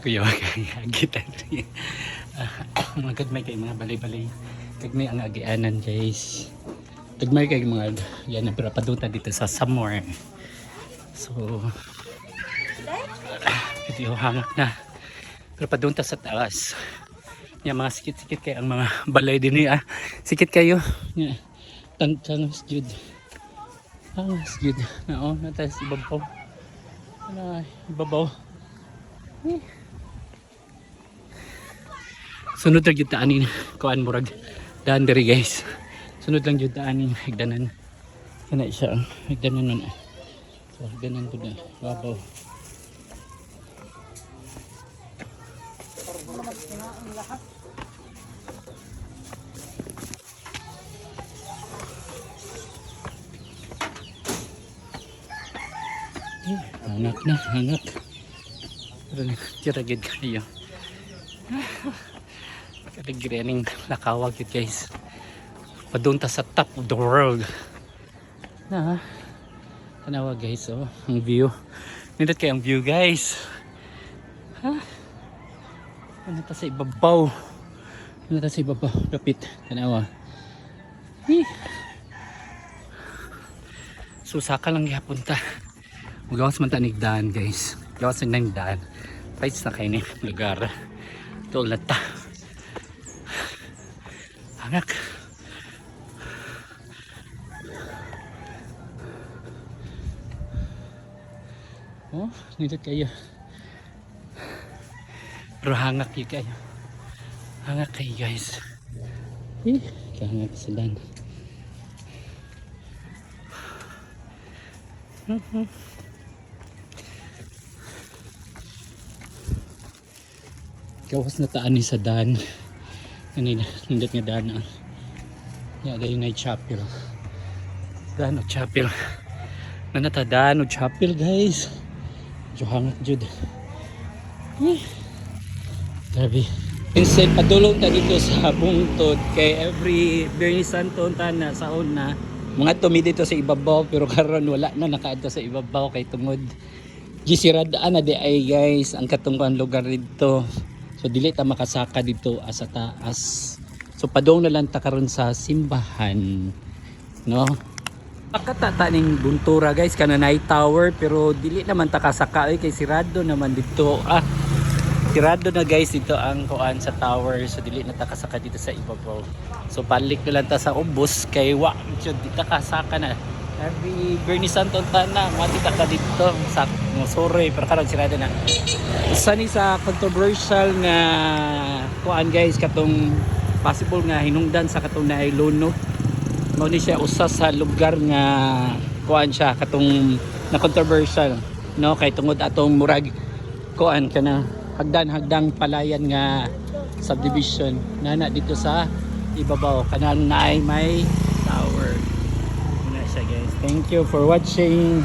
Kuya kay agitan. Mga kadmay kay mga balay-balay. Kadmay ang agianan guys. Kadmay kay mga yan na pero paduta dito sa somewhere. So video hangak na. Pero padunta sa taas. Yan mga sikit-sikit kay ang mga balay din niya. Sikit kayo. Yan. Tangos jud. Tangos jud. Oo, natas ibabaw. Ano, ibabaw. Sunod lang yung daanin. Kuan murag. Daan diri guys. Sunod lang yung daanin. Higdanan. Kana siya. Higdanan nun. So higdanan po na. Babaw. Hangak na. Hangak. Pero tiragid kayo. Kaligrening lakawag yun guys. Padunta sa top of the world. Na tanawa guys, oh, ang view. Nindot kayo ang view guys. Ha? Ano ta sa ibabaw? Ano ta sa ibabaw? Kapit. Tanawa. Susaka lang yapon ta. Magawas man tanig daan guys. Gawas ng daan. Rights na kayo ni lugar. Tulad ta. Hangak. Oh, nito kayo. Pero hangak yun kayo. Hangak kayo guys. Kahangak sa dan. Gawas na taan ni sa dan. Kanina, nindot nga daan na. Yan, dahil na chapel. Daan o chapel. Nanata daan o chapel guys. Johangak jud. Grabe. Instead, padulong ta dito sa bungtod. Kay every Bernie Santo na saon na. Mga tumi dito sa ibabaw. Pero karon wala na nakaadto sa ibabaw. Kay tungod. Gisiradaan na di ay guys. Ang katungkuan lugar dito. So dili ta makasaka dito sa taas. So padong na lang ta karon sa simbahan, no? Pakatata ning buntura guys kana night tower pero dili naman ta kasaka kay sirado naman dito. Sirado na guys dito ang kuan sa tower so dili na ta kasaka dito sa ibabaw. So balik na lang ta sa ubos kay wa jud di ta kasaka na. Every Bernie Santo na mati ta ka dito sa sorry pero karon sirado na. Isa ni sa controversial nga kuan guys katong possible nga hinungdan sa katong na Ilono. Mao ni siya usa sa lugar nga kuan siya katong na controversial no kay tungod atong murag kuan kana hagdan palayan nga subdivision nana dito sa ibabaw kanang naay may tower. Muna siya guys. Thank you for watching.